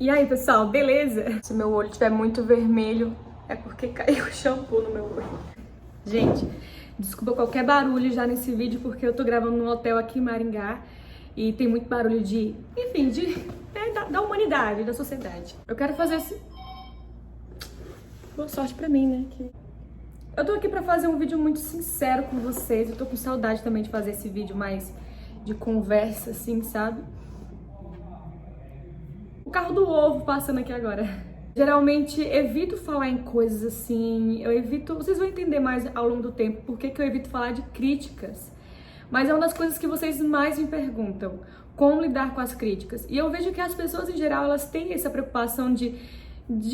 E aí, pessoal, beleza? Se meu olho estiver muito vermelho, é porque caiu o shampoo no meu olho. Gente, desculpa qualquer barulho já nesse vídeo, porque eu tô gravando num hotel aqui em Maringá e tem muito barulho da humanidade, da sociedade. Eu quero fazer esse... Boa sorte pra mim, né? Eu tô aqui pra fazer um vídeo muito sincero com vocês. Eu tô com saudade também de fazer esse vídeo mais de conversa, assim, sabe? O carro do ovo passando aqui agora. Geralmente evito falar em coisas assim, vocês vão entender mais ao longo do tempo porque que eu evito falar de críticas. Mas é uma das coisas que vocês mais me perguntam, como lidar com as críticas. E eu vejo que as pessoas em geral, elas têm essa preocupação de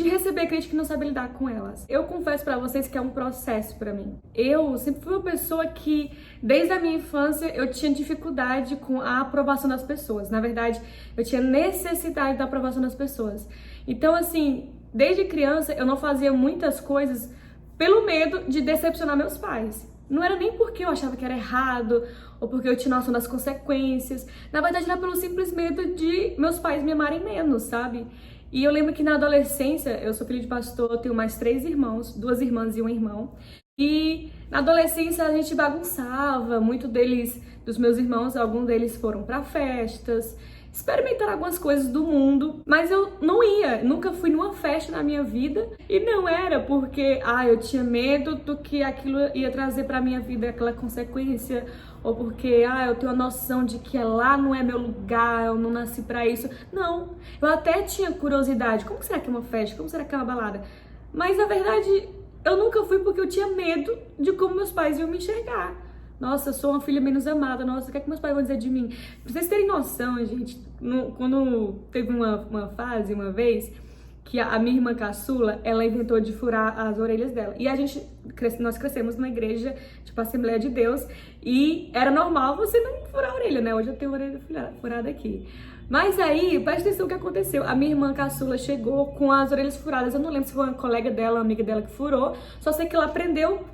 receber crítica e não saber lidar com elas. Eu confesso pra vocês que é um processo pra mim. Eu sempre fui uma pessoa que, desde a minha infância, eu tinha dificuldade com a aprovação das pessoas. Na verdade, eu tinha necessidade da aprovação das pessoas. Então, assim, desde criança, eu não fazia muitas coisas pelo medo de decepcionar meus pais. Não era nem porque eu achava que era errado ou porque eu tinha noção das consequências. Na verdade, era pelo simples medo de meus pais me amarem menos, sabe? E eu lembro que na adolescência, eu sou filha de pastor, eu tenho mais 3 irmãos, 2 irmãs e um irmão. E na adolescência a gente bagunçava, dos meus irmãos, alguns deles foram para festas, experimentaram algumas coisas do mundo, mas eu não ia, nunca fui numa festa na minha vida e não era porque eu tinha medo do que aquilo ia trazer para minha vida, aquela consequência, ou porque eu tenho a noção de que lá não é meu lugar, eu não nasci para isso. Não, eu até tinha curiosidade, como será que é uma festa, como será que é uma balada? Mas na verdade eu nunca fui porque eu tinha medo de como meus pais iam me enxergar. Nossa, eu sou uma filha menos amada. Nossa, o que é que meus pais vão dizer de mim? Pra vocês terem noção, gente, quando teve uma fase, uma vez, que a minha irmã caçula, ela inventou de furar as orelhas dela. E nós crescemos numa igreja, tipo Assembleia de Deus, e era normal você não furar a orelha, né? Hoje eu tenho a orelha furada aqui. Mas aí, presta atenção o que aconteceu. A minha irmã caçula chegou com as orelhas furadas. Eu não lembro se foi uma colega dela, uma amiga dela que furou. Só sei que ela aprendeu.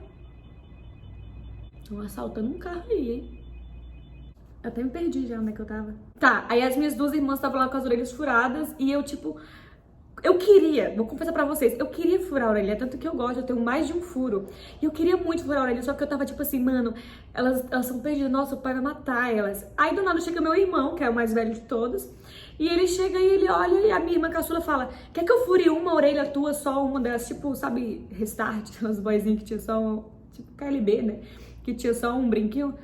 Estão assaltando um carro aí, hein? Eu até me perdi já onde é que eu tava. Tá, aí as minhas 2 irmãs estavam lá com as orelhas furadas e eu, vou confessar pra vocês, eu queria furar a orelha, tanto que eu gosto, eu tenho mais de um furo. E eu queria muito furar a orelha, só que eu tava tipo assim, mano, elas são perdidas, nossa, o pai vai matar elas. Aí do nada chega meu irmão, que é o mais velho de todos, e ele chega e ele olha e a minha irmã caçula fala, quer que eu fure uma orelha tua, só uma delas, tipo, sabe, Restart, os boyzinhos que tinha só um, tipo KLB, né? Que tinha só um brinquinho.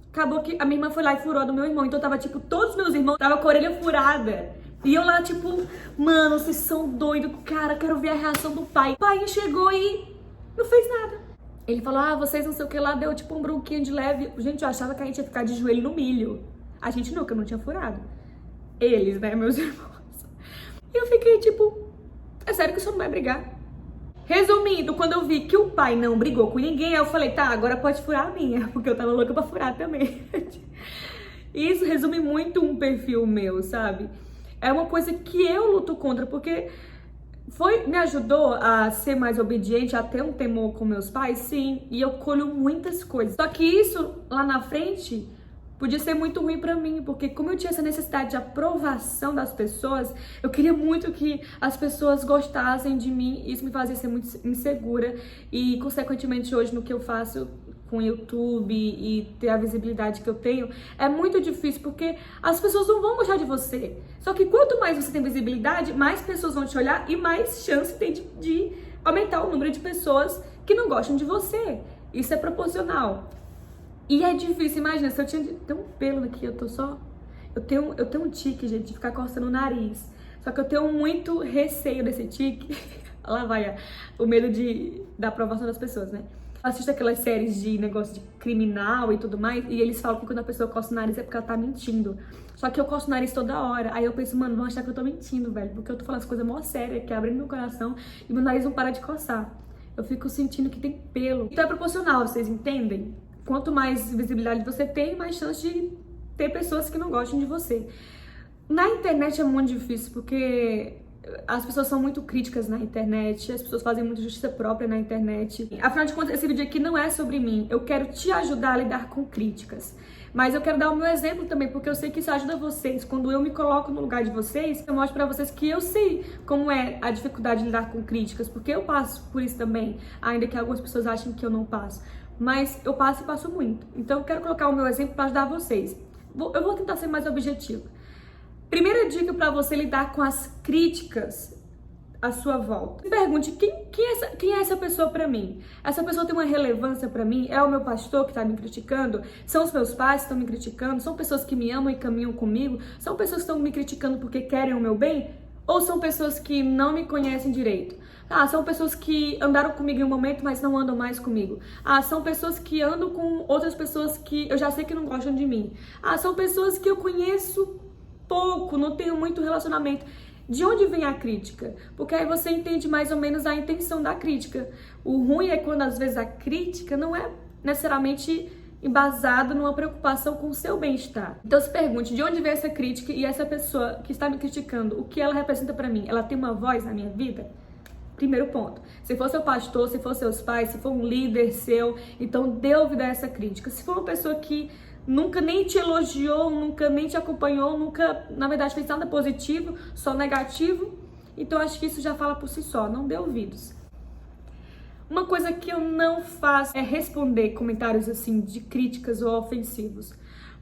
Acabou que a minha irmã foi lá e furou a do meu irmão. Então tava, tipo, todos os meus irmãos tava com a orelha furada. E eu lá, tipo, mano, vocês são doidos, cara, quero ver a reação do pai. O pai chegou e não fez nada. Ele falou, vocês não sei o que lá, deu tipo um bronquinho de leve. Gente, eu achava que a gente ia ficar de joelho no milho. A gente nunca, não tinha furado. Eles, né, meus irmãos. E eu fiquei, tipo, é sério que o senhor não vai brigar? Resumindo, quando eu vi que o pai não brigou com ninguém, eu falei, tá, agora pode furar a minha, porque eu tava louca pra furar também. Isso resume muito um perfil meu, sabe? É uma coisa que eu luto contra, porque me ajudou a ser mais obediente, a ter um temor com meus pais, sim, e eu colho muitas coisas. Só que isso, lá na frente, podia ser muito ruim pra mim, porque como eu tinha essa necessidade de aprovação das pessoas, eu queria muito que as pessoas gostassem de mim, e isso me fazia ser muito insegura, e consequentemente hoje no que eu faço com o YouTube e ter a visibilidade que eu tenho, é muito difícil, porque as pessoas não vão gostar de você. Só que quanto mais você tem visibilidade, mais pessoas vão te olhar e mais chance tem de aumentar o número de pessoas que não gostam de você. Isso é proporcional. E é difícil, imagina, se eu tem um pelo aqui, eu tenho um tique, gente, de ficar coçando o nariz. Só que eu tenho muito receio desse tique. Lá vai o medo da aprovação das pessoas, né? Eu assisto aquelas séries de negócio de criminal e tudo mais, e eles falam que quando a pessoa coça o nariz é porque ela tá mentindo. Só que eu coço o nariz toda hora. Aí eu penso, mano, vão achar que eu tô mentindo, velho. Porque eu tô falando as coisas mó sérias, que abrem meu coração, e meu nariz não para de coçar. Eu fico sentindo que tem pelo. Então é proporcional, vocês entendem? Quanto mais visibilidade você tem, mais chance de ter pessoas que não gostam de você. Na internet é muito difícil, porque as pessoas são muito críticas na internet, as pessoas fazem muita justiça própria na internet. Afinal de contas, esse vídeo aqui não é sobre mim. Eu quero te ajudar a lidar com críticas. Mas eu quero dar o meu exemplo também, porque eu sei que isso ajuda vocês. Quando eu me coloco no lugar de vocês, eu mostro pra vocês que eu sei como é a dificuldade de lidar com críticas, porque eu passo por isso também, ainda que algumas pessoas achem que eu não passo. Mas eu passo e passo muito. Então eu quero colocar o meu exemplo pra ajudar vocês. Eu vou tentar ser mais objetiva. Primeira dica pra você lidar com as críticas à sua volta. Se pergunte, quem é essa pessoa pra mim? Essa pessoa tem uma relevância pra mim? É o meu pastor que tá me criticando? São os meus pais que estão me criticando? São pessoas que me amam e caminham comigo? São pessoas que estão me criticando porque querem o meu bem? Ou são pessoas que não me conhecem direito? Ah, são pessoas que andaram comigo em um momento, mas não andam mais comigo. Ah, são pessoas que andam com outras pessoas que eu já sei que não gostam de mim. Ah, são pessoas que eu conheço pouco, não tenho muito relacionamento. De onde vem a crítica? Porque aí você entende mais ou menos a intenção da crítica. O ruim é quando às vezes a crítica não é necessariamente embasado numa preocupação com o seu bem-estar. Então se pergunte, de onde vem essa crítica e essa pessoa que está me criticando, o que ela representa pra mim? Ela tem uma voz na minha vida? Primeiro ponto. Se for seu pastor, se for seus pais, se for um líder seu, então dê ouvido a essa crítica. Se for uma pessoa que nunca nem te elogiou, nunca nem te acompanhou, nunca, na verdade, fez nada positivo, só negativo, então acho que isso já fala por si só, não dê ouvidos. Uma coisa que eu não faço é responder comentários assim de críticas ou ofensivos,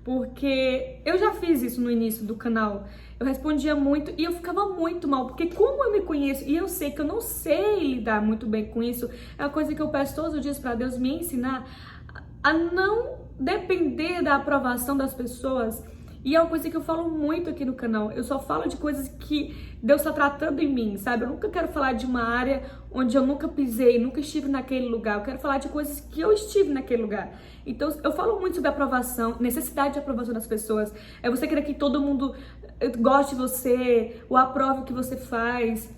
porque eu já fiz isso no início do canal. Eu respondia muito e eu ficava muito mal, porque como eu me conheço e eu sei que eu não sei lidar muito bem com isso, é uma coisa que eu peço todos os dias para Deus me ensinar a não depender da aprovação das pessoas. E é uma coisa que eu falo muito aqui no canal. Eu só falo de coisas que Deus está tratando em mim, sabe? Eu nunca quero falar de uma área onde eu nunca pisei, nunca estive naquele lugar. Eu quero falar de coisas que eu estive naquele lugar. Então, eu falo muito sobre aprovação, necessidade de aprovação das pessoas. É você querer que todo mundo goste de você, ou aprove o que você faz.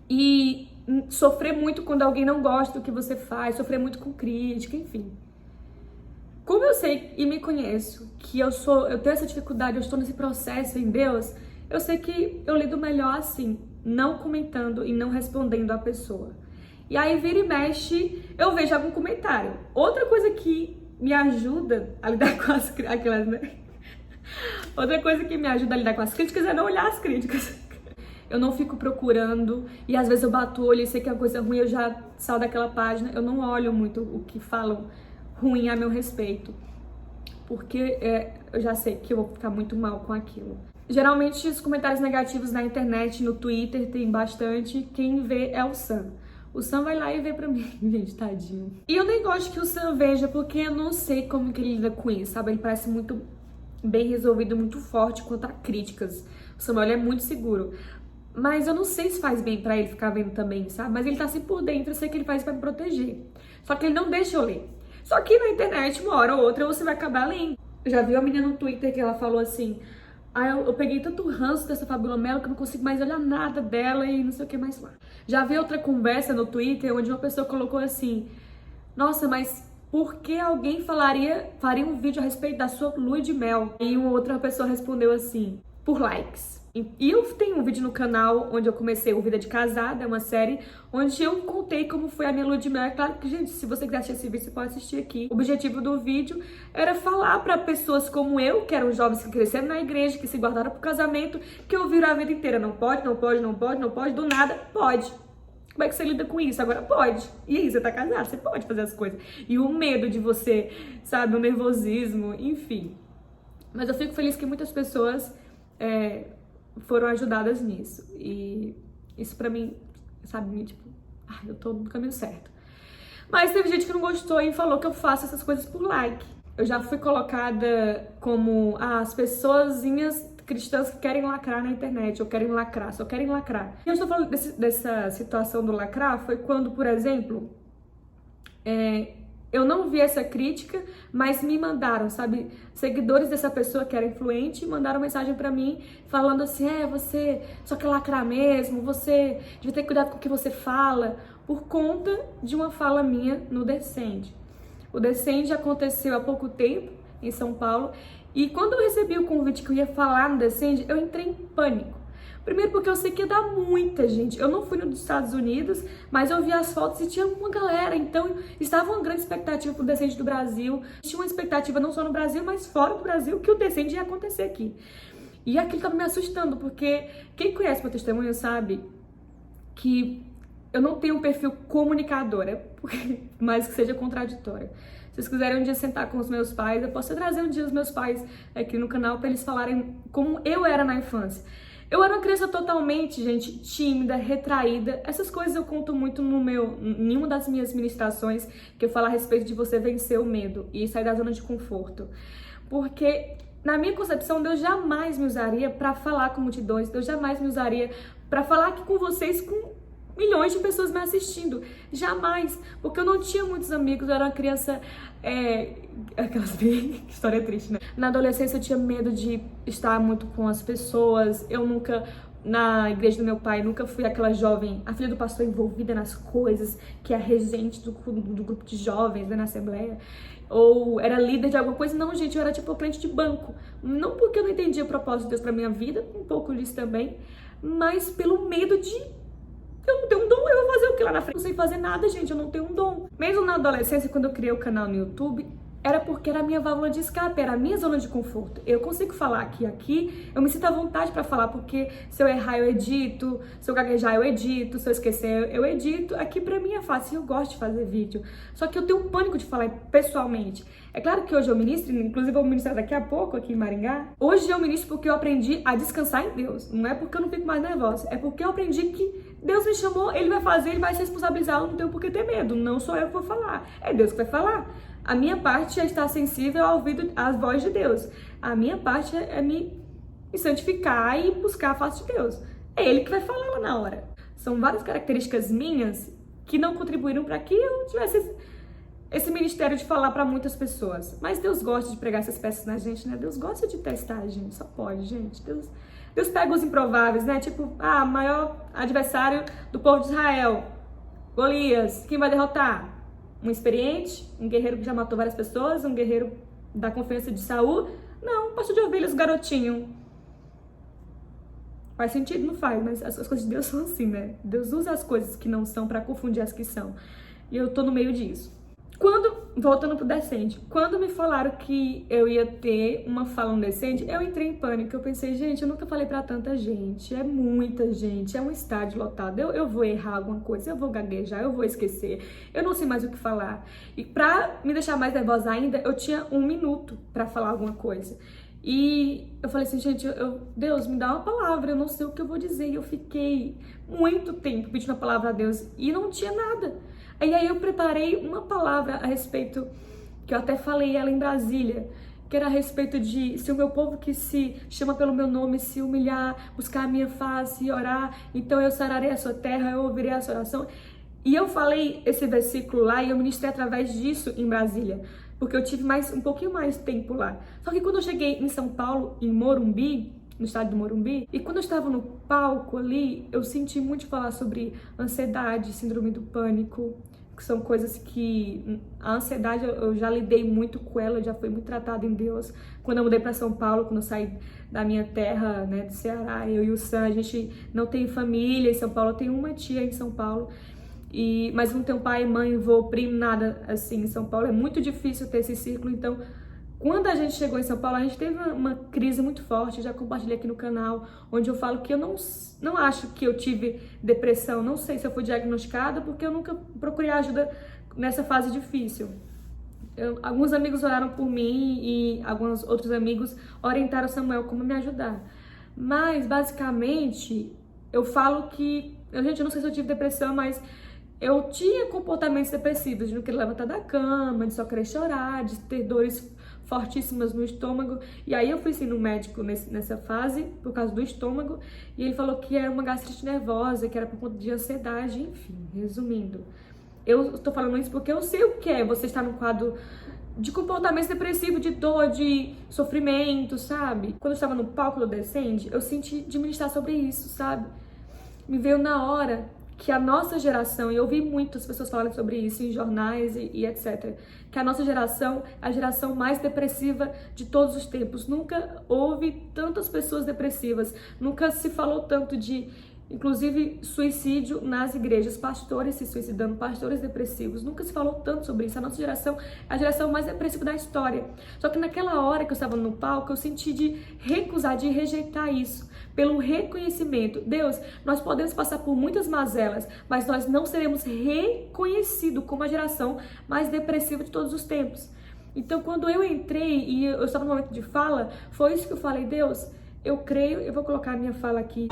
E sofrer muito quando alguém não gosta do que você faz, sofrer muito com crítica, enfim. Como eu sei e me conheço que eu tenho essa dificuldade, eu estou nesse processo em Deus, eu sei que eu lido melhor assim, não comentando e não respondendo a pessoa. E aí vira e mexe, eu vejo algum comentário. Outra coisa que me ajuda a lidar com aquelas, né? Outra coisa que me ajuda a lidar com as críticas é não olhar as críticas. Eu não fico procurando e às vezes eu bato o olho e sei que é uma coisa ruim, eu já saio daquela página, eu não olho muito o que falam ruim a meu respeito, porque eu já sei que eu vou ficar muito mal com aquilo. Geralmente os comentários negativos na internet, no Twitter, tem bastante, quem vê é o Sam. O Sam vai lá e vê pra mim, gente, tadinho. E eu nem gosto que o Sam veja, porque eu não sei como que ele lida com isso, sabe? Ele parece muito bem resolvido, muito forte quanto a críticas. O Samuel é muito seguro. Mas eu não sei se faz bem pra ele ficar vendo também, sabe? Mas ele tá assim por dentro, eu sei que ele faz pra me proteger. Só que ele não deixa eu ler. Só que na internet, uma hora ou outra, você vai acabar lendo. Já viu a menina no Twitter que ela falou assim: eu peguei tanto ranço dessa Fabiola Mello que eu não consigo mais olhar nada dela e não sei o que mais lá. Já vi outra conversa no Twitter onde uma pessoa colocou assim: nossa, mas por que alguém faria um vídeo a respeito da sua lua de mel? E uma outra pessoa respondeu assim: por likes. E eu tenho um vídeo no canal onde eu comecei o Vida de Casada, é uma série onde eu contei como foi a minha lua de mel. É claro que, gente, se você quiser assistir esse vídeo, você pode assistir aqui. O objetivo do vídeo era falar para pessoas como eu, que eram jovens que cresceram na igreja, que se guardaram pro casamento, que ouviram a vida inteira: não pode, não pode, não pode, não pode, do nada, pode. Como é que você lida com isso? Agora pode. E aí, você tá casado, você pode fazer as coisas. E o medo de você, sabe, o nervosismo, enfim. Mas eu fico feliz que muitas pessoas foram ajudadas nisso. E isso pra mim, sabe, tipo, eu tô no caminho certo. Mas teve gente que não gostou e falou que eu faço essas coisas por like. Eu já fui colocada como as pessoazinhas cristãs que querem lacrar na internet, ou querem lacrar, só querem lacrar. E eu estou falando dessa situação do lacrar foi quando, por exemplo, eu não vi essa crítica, mas me mandaram, sabe, seguidores dessa pessoa que era influente, mandaram mensagem pra mim falando assim: você só quer lacrar mesmo, você devia ter cuidado com o que você fala, por conta de uma fala minha no Descende. O Descende aconteceu há pouco tempo em São Paulo, e quando eu recebi o convite que eu ia falar no Descende, eu entrei em pânico. Primeiro porque eu sei que ia dar muita gente. Eu não fui nos Estados Unidos, mas eu vi as fotos e tinha uma galera. Então, estava uma grande expectativa pro Descende do Brasil. Tinha uma expectativa não só no Brasil, mas fora do Brasil, que o Descende ia acontecer aqui. E aquilo estava me assustando, porque quem conhece meu testemunho sabe que eu não tenho um perfil comunicadora, mais que seja contraditória. Se vocês quiserem um dia sentar com os meus pais, eu posso trazer um dia os meus pais aqui no canal para eles falarem como eu era na infância. Eu era uma criança totalmente, gente, tímida, retraída. Essas coisas eu conto muito em uma das minhas ministrações, que eu falo a respeito de você vencer o medo e sair da zona de conforto. Porque na minha concepção, Deus jamais me usaria para falar com multidões, Deus jamais me usaria para falar aqui com vocês, com milhões de pessoas me assistindo. Jamais. Porque eu não tinha muitos amigos, eu era uma criança... aquelas bem... história triste, né? Na adolescência eu tinha medo de estar muito com as pessoas. Eu nunca... Na igreja do meu pai, nunca fui aquela jovem, a filha do pastor envolvida nas coisas, que é a regente do grupo de jovens, né, na assembleia. Ou era líder de alguma coisa. Não, gente, eu era tipo crente de banco. Não porque eu não entendia o propósito de Deus pra minha vida, um pouco disso também, mas pelo medo de... eu não tenho um dom, eu vou fazer o que lá na frente? Eu não sei fazer nada, gente, eu não tenho um dom. Mesmo na adolescência, quando eu criei o canal no YouTube, era porque era a minha válvula de escape, era a minha zona de conforto. Eu consigo falar aqui, eu me sinto à vontade pra falar, porque se eu errar, eu edito, se eu gaguejar, eu edito, se eu esquecer, eu edito. Aqui pra mim é fácil, eu gosto de fazer vídeo. Só que eu tenho um pânico de falar pessoalmente. É claro que hoje eu ministro, inclusive eu vou ministrar daqui a pouco aqui em Maringá. Hoje eu ministro porque eu aprendi a descansar em Deus. Não é porque eu não fico mais nervosa, é porque eu aprendi que Deus me chamou, Ele vai fazer, Ele vai se responsabilizar, eu não tenho por que ter medo. Não sou eu que vou falar, é Deus que vai falar. A minha parte é estar sensível ao ouvido, às vozes de Deus. A minha parte é me santificar e buscar a face de Deus. É Ele que vai falar lá na hora. São várias características minhas que não contribuíram para que eu tivesse esse ministério de falar para muitas pessoas. Mas Deus gosta de pregar essas peças na gente, né? Deus gosta de testar a gente, só pode, gente. Deus pega os improváveis, né? Tipo, maior adversário do povo de Israel, Golias. Quem vai derrotar? Um experiente, um guerreiro que já matou várias pessoas, um guerreiro da confiança de Saul? Não, pastor de ovelhas, garotinho. Faz sentido? Não faz, mas as coisas de Deus são assim, né? Deus usa as coisas que não são para confundir as que são. E eu tô no meio disso. Voltando pro Descende, quando me falaram que eu ia ter uma fala no Descende, eu entrei em pânico. Eu pensei, gente, eu nunca falei pra tanta gente, é muita gente, é um estádio lotado, eu vou errar alguma coisa, eu vou gaguejar, eu vou esquecer, eu não sei mais o que falar. E pra me deixar mais nervosa ainda, eu tinha 1 minuto pra falar alguma coisa. E eu falei assim, gente, Deus, me dá uma palavra, eu não sei o que eu vou dizer. E eu fiquei muito tempo pedindo a palavra a Deus e não tinha nada. E aí eu preparei uma palavra a respeito, que eu até falei ela em Brasília, que era a respeito de se o meu povo que se chama pelo meu nome se humilhar, buscar a minha face e orar, então eu sararei a sua terra, eu ouvirei a sua oração. E eu falei esse versículo lá e eu ministrei através disso em Brasília, porque eu tive um pouquinho mais tempo lá. Só que quando eu cheguei em São Paulo, em Morumbi, no estado do Morumbi, e quando eu estava no palco ali, eu senti muito falar sobre ansiedade, síndrome do pânico, que são coisas que a ansiedade eu já lidei muito com ela, já foi muito tratada em Deus. Quando eu mudei para São Paulo, quando eu saí da minha terra, né, do Ceará, eu e o Sam, a gente não tem família em São Paulo, eu tenho uma tia em São Paulo, mas não tenho pai, mãe, vô, primo, nada assim em São Paulo. É muito difícil ter esse círculo, então quando a gente chegou em São Paulo, a gente teve uma crise muito forte, já compartilhei aqui no canal, onde eu falo que eu não acho que eu tive depressão, não sei se eu fui diagnosticada, porque eu nunca procurei ajuda nessa fase difícil. Alguns amigos oraram por mim e alguns outros amigos orientaram Samuel como me ajudar. Mas, basicamente, eu falo que... Gente, eu não sei se eu tive depressão, mas eu tinha comportamentos depressivos, de não querer levantar da cama, de só querer chorar, de ter dores fortíssimas no estômago. E aí eu fui sim no médico nessa fase, por causa do estômago, e ele falou que era uma gastrite nervosa, que era por conta de ansiedade, enfim, resumindo. Eu tô falando isso porque eu sei o que é você estar num quadro de comportamento depressivo, de dor, de sofrimento, sabe? Quando eu estava no palco do Descende, eu senti de ministrar sobre isso, sabe? Me veio na hora que a nossa geração, e eu ouvi muitas pessoas falarem sobre isso em jornais e etc., que a nossa geração é a geração mais depressiva de todos os tempos. Nunca houve tantas pessoas depressivas, nunca se falou tanto de, inclusive, suicídio nas igrejas, pastores se suicidando, pastores depressivos, nunca se falou tanto sobre isso. A nossa geração é a geração mais depressiva da história. Só que naquela hora que eu estava no palco, eu senti de recusar, de rejeitar isso, pelo reconhecimento. Deus, nós podemos passar por muitas mazelas, mas nós não seremos reconhecidos como a geração mais depressiva de todos os tempos. Então, quando eu entrei e eu estava no momento de fala, foi isso que eu falei: Deus, eu creio, eu vou colocar a minha fala aqui.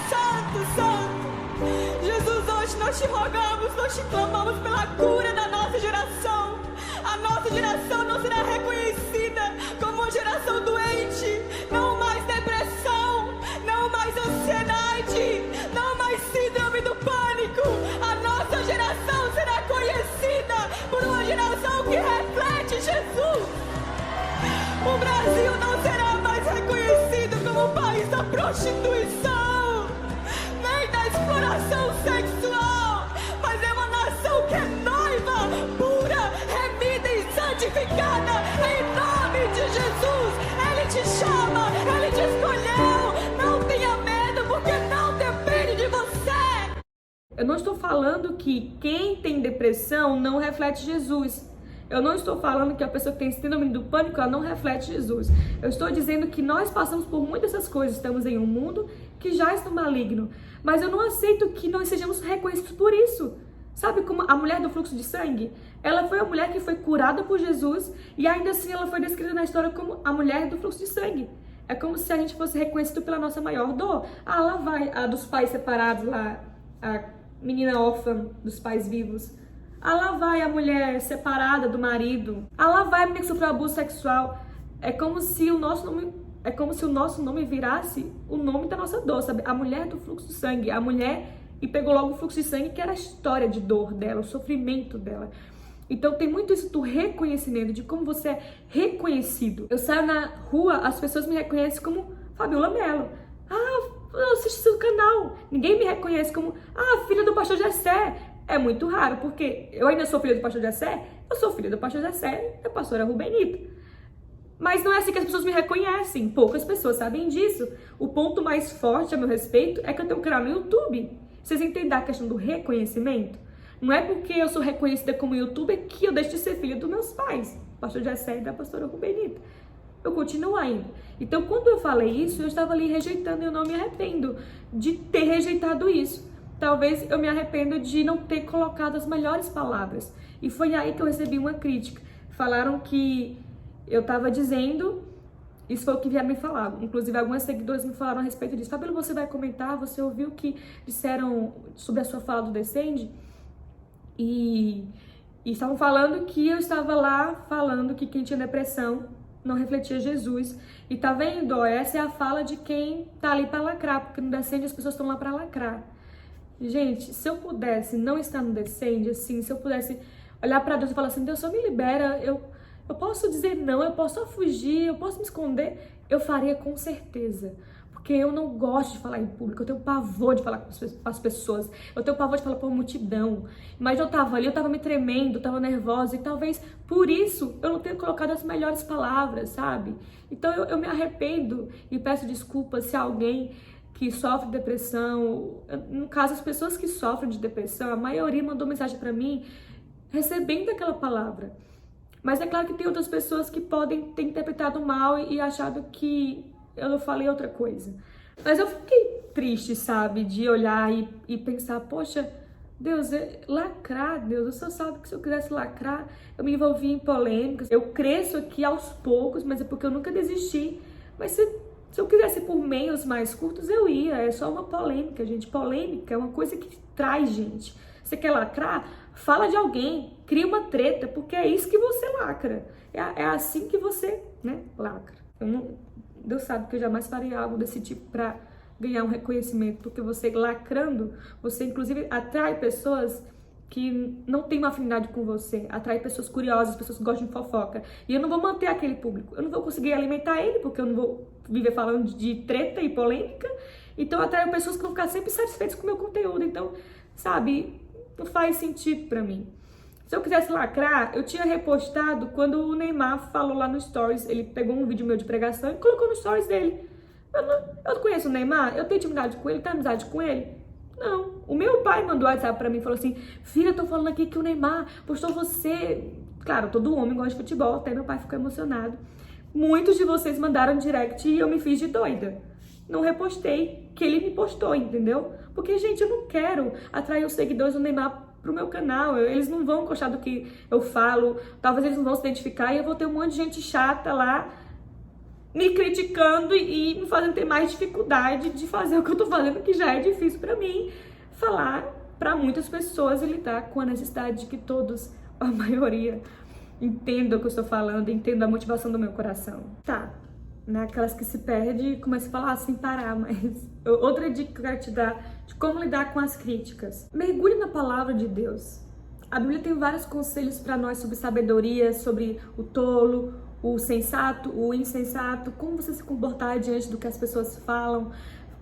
Santo, Santo, Jesus, hoje nós te rogamos, nós te clamamos pela cura da nossa geração. A nossa geração não será reconhecida como uma geração doente, não mais depressão, não mais ansiedade, não mais síndrome do pânico. A nossa geração será conhecida por uma geração que reflete Jesus. O Brasil não será mais reconhecido como o país da prostituição, nem da exploração sexual, mas é uma nação que é noiva, pura, remida e santificada em nome de Jesus. Ele te chama, Ele te escolheu, não tenha medo, porque não depende de você. Eu não estou falando que quem tem depressão não reflete Jesus. Eu não estou falando que a pessoa que tem síndrome do pânico, ela não reflete Jesus. Eu estou dizendo que nós passamos por muitas dessas coisas. Estamos em um mundo que já está maligno. Mas eu não aceito que nós sejamos reconhecidos por isso. Sabe como a mulher do fluxo de sangue? Ela foi a mulher que foi curada por Jesus e ainda assim ela foi descrita na história como a mulher do fluxo de sangue. É como se a gente fosse reconhecido pela nossa maior dor. Ah, lá vai a dos pais separados, lá, a menina órfã dos pais vivos. Ah, lá vai a mulher separada do marido. Ah, lá vai a menina que sofreu abuso sexual. É como se o nosso nome virasse o nome da nossa dor, sabe? A mulher do fluxo de sangue. A mulher, e pegou logo o fluxo de sangue, que era a história de dor dela, o sofrimento dela. Então tem muito isso do reconhecimento, de como você é reconhecido. Eu saio na rua, as pessoas me reconhecem como Fabiola Mello. Ah, eu assisto seu canal. Ninguém me reconhece como, filha do pastor Jessé. É muito raro, porque eu ainda sou filha do pastor Jessé, eu sou filha do pastor Jessé e da pastora Rubenita. Mas não é assim que as pessoas me reconhecem, poucas pessoas sabem disso. O ponto mais forte a meu respeito é que eu tenho um canal no YouTube. Vocês entendem a questão do reconhecimento? Não é porque eu sou reconhecida como youtuber que eu deixo de ser filha dos meus pais, pastor Jessé e da pastora Rubenita. Eu continuo ainda. Então, quando eu falei isso, eu estava ali rejeitando e eu não me arrependo de ter rejeitado isso. Talvez eu me arrependo de não ter colocado as melhores palavras. E foi aí que eu recebi uma crítica. Falaram que eu estava dizendo, isso foi o que vieram me falar. Inclusive, algumas seguidoras me falaram a respeito disso. Fabíola, você vai comentar? Você ouviu o que disseram sobre a sua fala do Descende? E estavam falando que eu estava lá falando que quem tinha depressão não refletia Jesus. E tá vendo? Ó, essa é a fala de quem tá ali para lacrar, porque no Descende as pessoas estão lá para lacrar. Gente, se eu pudesse não estar no Descende, assim, se eu pudesse olhar para Deus e falar assim, Deus, só me libera, eu posso dizer não, eu posso só fugir, eu posso me esconder, eu faria com certeza. Porque eu não gosto de falar em público, eu tenho pavor de falar com as pessoas, eu tenho pavor de falar por multidão. Mas eu tava ali, eu tava me tremendo, eu tava nervosa, e talvez por isso eu não tenha colocado as melhores palavras, sabe? Então eu me arrependo e peço desculpas se alguém que sofre de depressão, no caso as pessoas que sofrem de depressão, a maioria mandou mensagem para mim recebendo aquela palavra. Mas é claro que tem outras pessoas que podem ter interpretado mal e achado que eu falei outra coisa. Mas eu fiquei triste, sabe, de olhar e pensar, poxa, Deus, lacrar, Deus, o Senhor sabe que se eu quisesse lacrar, eu me envolvi em polêmicas, eu cresço aqui aos poucos, mas é porque eu nunca desisti. Mas se eu quisesse por meios mais curtos, eu ia. É só uma polêmica, gente. Polêmica é uma coisa que traz gente. Você quer lacrar? Fala de alguém. Cria uma treta, porque é isso que você lacra. É assim que você, lacra. Deus sabe que eu jamais farei algo desse tipo para ganhar um reconhecimento, porque você lacrando, você inclusive atrai pessoas que não tem uma afinidade com você, atrai pessoas curiosas, pessoas que gostam de fofoca. E eu não vou manter aquele público, eu não vou conseguir alimentar ele, porque eu não vou viver falando de treta e polêmica. Então eu atraio pessoas que vão ficar sempre satisfeitas com o meu conteúdo. Então, sabe, não faz sentido pra mim. Se eu quisesse lacrar, eu tinha repostado quando o Neymar falou lá no Stories. Ele pegou um vídeo meu de pregação e colocou no Stories dele. Eu não conheço o Neymar, eu tenho intimidade com ele, tenho amizade com ele. Não. O meu pai mandou WhatsApp pra mim e falou assim: filha, eu tô falando aqui que o Neymar postou você. Claro, todo homem gosta de futebol, até meu pai ficou emocionado. Muitos de vocês mandaram direct e eu me fiz de doida. Não repostei, que ele me postou, entendeu? Porque, gente, eu não quero atrair os seguidores do Neymar pro meu canal. Eles não vão gostar do que eu falo, talvez eles não vão se identificar e eu vou ter um monte de gente chata lá me criticando e me fazendo ter mais dificuldade de fazer o que eu tô fazendo, que já é difícil pra mim falar pra muitas pessoas e lidar com a necessidade de que todos, a maioria, entendam o que eu estou falando, entendam a motivação do meu coração. Tá, né? Aquelas que se perdem e começam a falar sem parar, mas outra dica que eu quero te dar de como lidar com as críticas. Mergulhe na palavra de Deus. A Bíblia tem vários conselhos pra nós sobre sabedoria, sobre o tolo, o sensato, o insensato, como você se comportar diante do que as pessoas falam.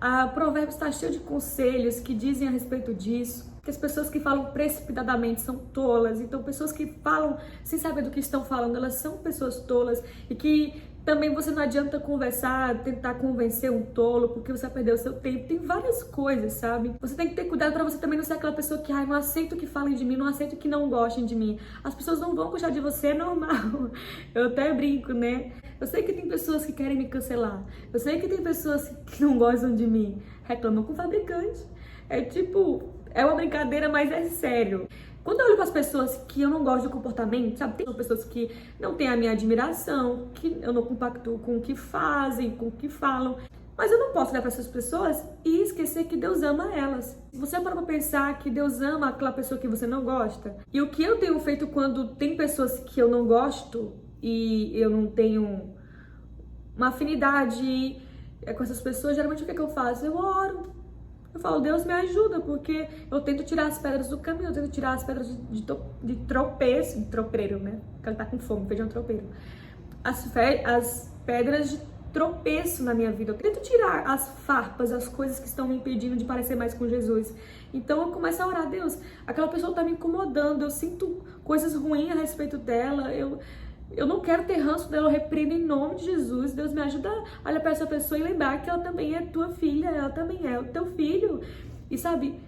A Provérbios está cheio de conselhos que dizem a respeito disso, que as pessoas que falam precipitadamente são tolas. Então, pessoas que falam sem saber do que estão falando, elas são pessoas tolas. E que também você não adianta conversar, tentar convencer um tolo, porque você vai perder o seu tempo. Tem várias coisas, sabe? Você tem que ter cuidado para você também não ser aquela pessoa que, não aceito que falem de mim, não aceito que não gostem de mim. As pessoas não vão gostar de você, é normal. Eu até brinco, né? Eu sei que tem pessoas que querem me cancelar. Eu sei que tem pessoas que não gostam de mim. Reclamam com o fabricante. É tipo, é uma brincadeira, mas é sério. Quando eu olho para as pessoas que eu não gosto do comportamento, sabe? Tem pessoas que não têm a minha admiração, que eu não compactuo com o que fazem, com o que falam. Mas eu não posso olhar para essas pessoas e esquecer que Deus ama elas. Você para pensar que Deus ama aquela pessoa que você não gosta. E o que eu tenho feito quando tem pessoas que eu não gosto e eu não tenho uma afinidade com essas pessoas, geralmente o que eu faço? Eu oro. Eu falo, Deus me ajuda, porque eu tento tirar as pedras do caminho, eu tento tirar as pedras de tropeço, de tropeiro, né? Porque ela tá com fome, feijão tropeiro. As pedras de tropeço na minha vida. Eu tento tirar as farpas, as coisas que estão me impedindo de parecer mais com Jesus. Então eu começo a orar, Deus, aquela pessoa tá me incomodando, eu sinto coisas ruins a respeito dela, eu não quero ter ranço dela, eu repreendo em nome de Jesus. Deus me ajuda a olhar para essa pessoa e lembrar que ela também é tua filha, ela também é o teu filho. E sabe,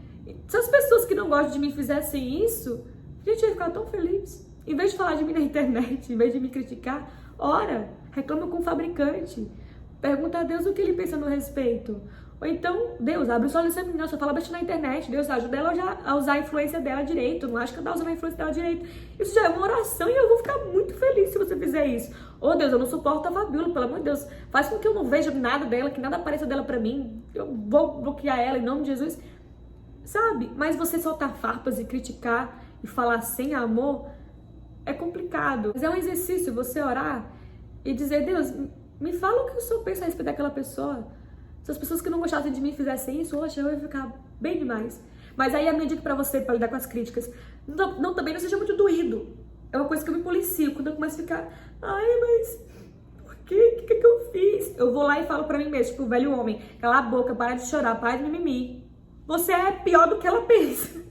se as pessoas que não gostam de mim fizessem isso, a gente ia ficar tão feliz. Em vez de falar de mim na internet, em vez de me criticar, ora, reclama com o fabricante. Pergunta a Deus o que ele pensa no respeito. Ou então, Deus, abre os olhos dessa menina, só fala bastante na internet. Deus, ajuda ela a usar a influência dela direito. Não acho que ela tá usando a influência dela direito. Isso já é uma oração e eu vou ficar muito feliz se você fizer isso. Ô Deus, eu não suporto a Fabiola, pelo amor de Deus. Faz com que eu não veja nada dela, que nada apareça dela pra mim. Eu vou bloquear ela em nome de Jesus. Sabe? Mas você soltar farpas e criticar e falar sem amor é complicado. Mas é um exercício você orar e dizer, Deus, me fala o que o Senhor pensa a respeito daquela pessoa. Se as pessoas que não gostassem de mim fizessem isso, hoje eu ia ficar bem demais. Mas aí a minha dica pra você, pra lidar com as críticas, também não seja muito doído. É uma coisa que eu me policio. Quando eu começo a ficar, mas por quê? O que eu fiz? Eu vou lá e falo pra mim mesmo, tipo, velho homem, cala a boca, para de chorar, para de mimimi. Você é pior do que ela pensa.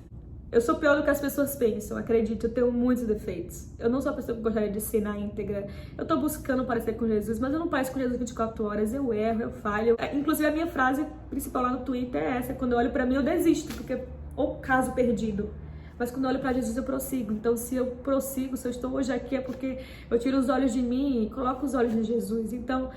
Eu sou pior do que as pessoas pensam, acredito, eu tenho muitos defeitos. Eu não sou a pessoa que gostaria de ser na íntegra. Eu tô buscando parecer com Jesus, mas eu não pareço com Jesus 24 horas, eu erro, eu falho. Inclusive a minha frase principal lá no Twitter é essa, quando eu olho pra mim eu desisto, porque ou caso perdido. Mas quando eu olho pra Jesus eu prossigo. Então se eu prossigo, se eu estou hoje aqui é porque eu tiro os olhos de mim e coloco os olhos em Jesus. Então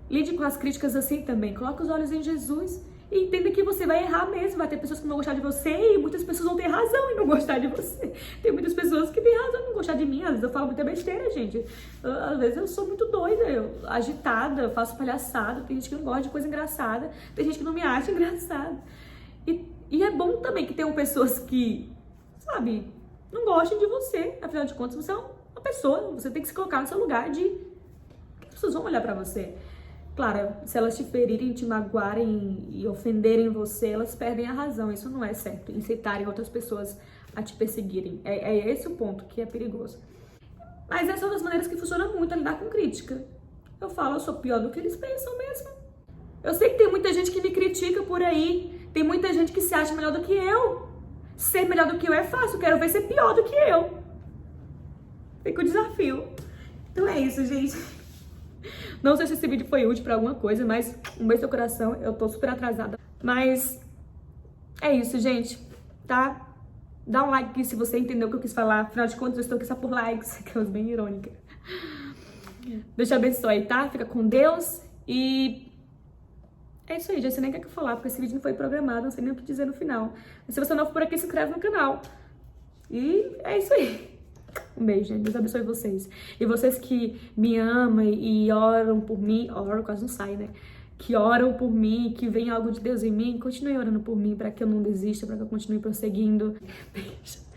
lide com as críticas assim também, coloca os olhos em Jesus. E entenda que você vai errar mesmo, vai ter pessoas que não vão gostar de você e muitas pessoas vão ter razão em não gostar de você. Tem muitas pessoas que têm razão em não gostar de mim, às vezes eu falo muita besteira, gente. Às vezes eu sou muito doida, agitada, eu faço palhaçada, tem gente que não gosta de coisa engraçada, tem gente que não me acha engraçada. E é bom também que tenham pessoas que, sabe, não gostem de você, afinal de contas você é uma pessoa, você tem que se colocar no seu lugar de que as pessoas vão olhar pra você. Claro, se elas te ferirem, te magoarem e ofenderem você, elas perdem a razão. Isso não é certo. Incitarem outras pessoas a te perseguirem. É esse o ponto que é perigoso. Mas essa é uma das maneiras que funciona muito a lidar com crítica. Eu falo, eu sou pior do que eles pensam mesmo. Eu sei que tem muita gente que me critica por aí. Tem muita gente que se acha melhor do que eu. Ser melhor do que eu é fácil. Eu quero ver ser pior do que eu. Fica o desafio. Então é isso, gente. Não sei se esse vídeo foi útil pra alguma coisa, mas um beijo no coração. Eu tô super atrasada. Mas é isso, gente. Tá? Dá um like aqui se você entendeu o que eu quis falar. Afinal de contas, eu estou aqui só por likes. Aquelas bem irônicas. Deus te abençoe, tá? Fica com Deus. E é isso aí, já sei nem o que eu falar, porque esse vídeo não foi programado, não sei nem o que dizer no final. Mas se você é novo por aqui, se inscreve no canal. E é isso aí. Um beijo, gente. Deus abençoe vocês. E vocês que me amam e oram por mim, oram quase não sai, né? Que oram por mim, que vem algo de Deus em mim, continue orando por mim, para que eu não desista, para que eu continue prosseguindo. Beijo.